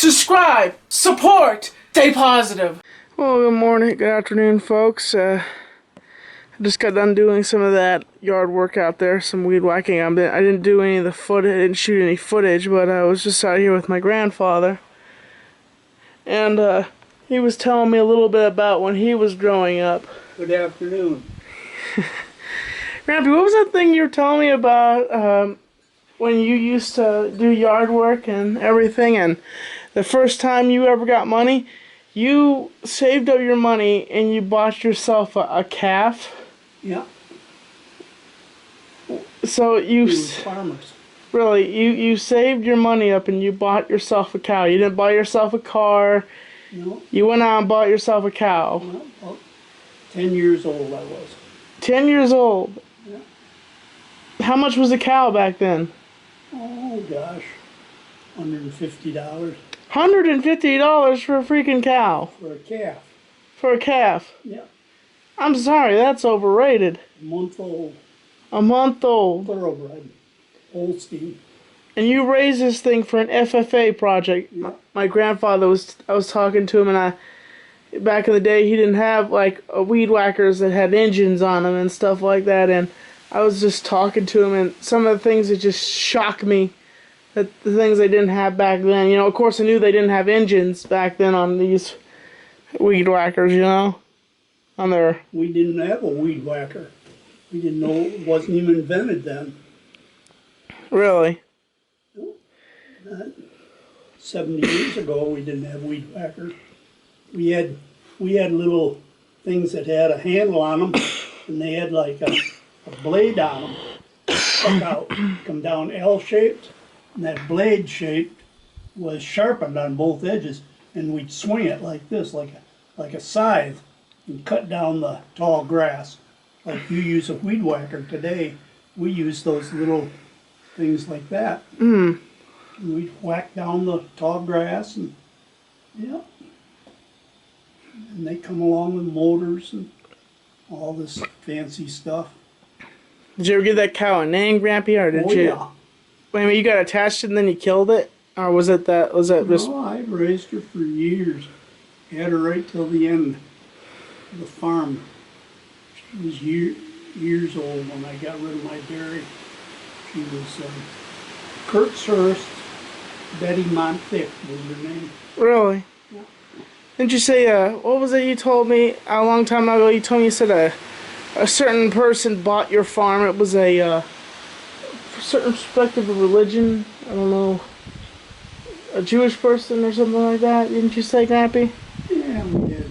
subscribe, support, stay positive. Well, good morning, good afternoon, folks. I just got done doing some of that yard work out there, some weed whacking. I didn't do any of the footage, I didn't shoot any footage, but I was just out here with my grandfather. And he was telling me a little bit about when he was growing up. Good afternoon. Grampy, what was that thing you were telling me about when you used to do yard work and everything, and the first time you ever got money, you saved up your money and you bought yourself a calf? Yeah. So you... We were farmers. Really, you saved your money up and you bought yourself a cow. You didn't buy yourself a car. No. You went out and bought yourself a cow. No, about 10 years old I was. 10 years old? Yeah. How much was a cow back then? Oh gosh, $150. $150 for a freaking cow. For a calf. For a calf. Yeah. I'm sorry, that's overrated. A month old. A month old. Thoroughbred. Holstein. And you raised this thing for an FFA project. Yeah. My grandfather I was talking to him, and back in the day, he didn't have like weed whackers that had engines on them and stuff like that, and I was just talking to him, and some of the things that just shocked me, that the things they didn't have back then. You know, of course I knew they didn't have engines back then on these weed whackers, you know, on their... We didn't have a weed whacker. We didn't know, it wasn't even invented then. Really? No. Not 70 years ago we didn't have weed whackers. We had little things that had a handle on them, and they had like a blade on them, stuck out, come down L-shaped, and that blade shape was sharpened on both edges, and we'd swing it like this, like a scythe, and cut down the tall grass. Like you use a weed whacker today, we use those little things like that. Mm. And we'd whack down the tall grass, and yeah. And they come along with motors and all this fancy stuff. Did you ever give that cow a name, Grampy, or did you? Yeah. Wait a minute, you got attached and then you killed it? Or was that just... No, I raised her for years. Had her right till the end of the farm. She was years old when I got rid of my dairy. She was Kurtzhurst Betty Montfick was her name. Really? Yeah. Didn't you say, what was it you told me a long time ago? You told me you said a certain person bought your farm. It was a certain perspective of religion. I don't know. A Jewish person or something like that. Didn't you say, Grampy? Yeah, we did.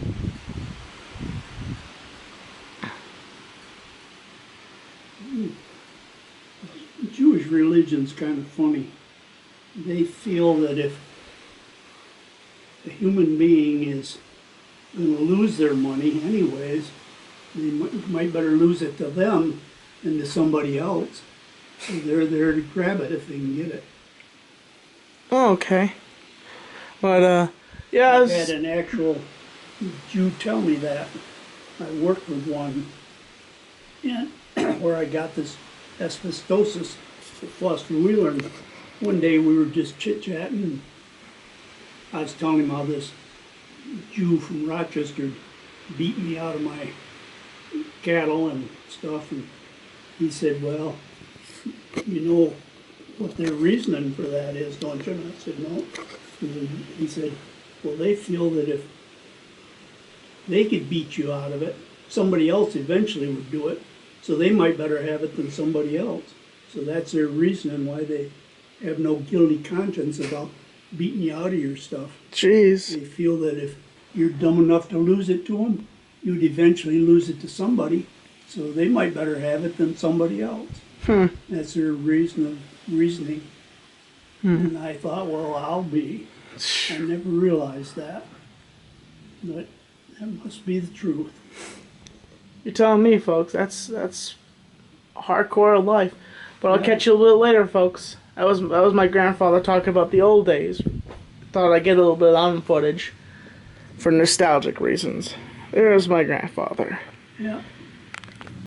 Jewish religion's kind of funny. They feel that if a human being is going to lose their money anyways, they might better lose it to them than to somebody else. So they're there to grab it if they can get it. Oh, okay. But, yeah, I've had an actual Jew tell me that. I worked with one and where I got this asbestosis at Foster Wheeler. And one day we were just chit-chatting, and I was telling him how this Jew from Rochester beat me out of my cattle and stuff, and he said, well, you know what their reasoning for that is, don't you? And I said, no. And he said, well, they feel that if they could beat you out of it, somebody else eventually would do it, so they might better have it than somebody else. So that's their reasoning why they have no guilty conscience about beating you out of your stuff. Jeez. They feel that if you're dumb enough to lose it to them, you'd eventually lose it to somebody, so they might better have it than somebody else. That's their reasoning. And I thought, well, I'll be. I never realized that. But that must be the truth. You're telling me, folks. That's hardcore life. But I'll catch you a little later, folks. That was my grandfather talking about the old days. Thought I'd get a little bit on footage for nostalgic reasons. There's my grandfather. Yeah.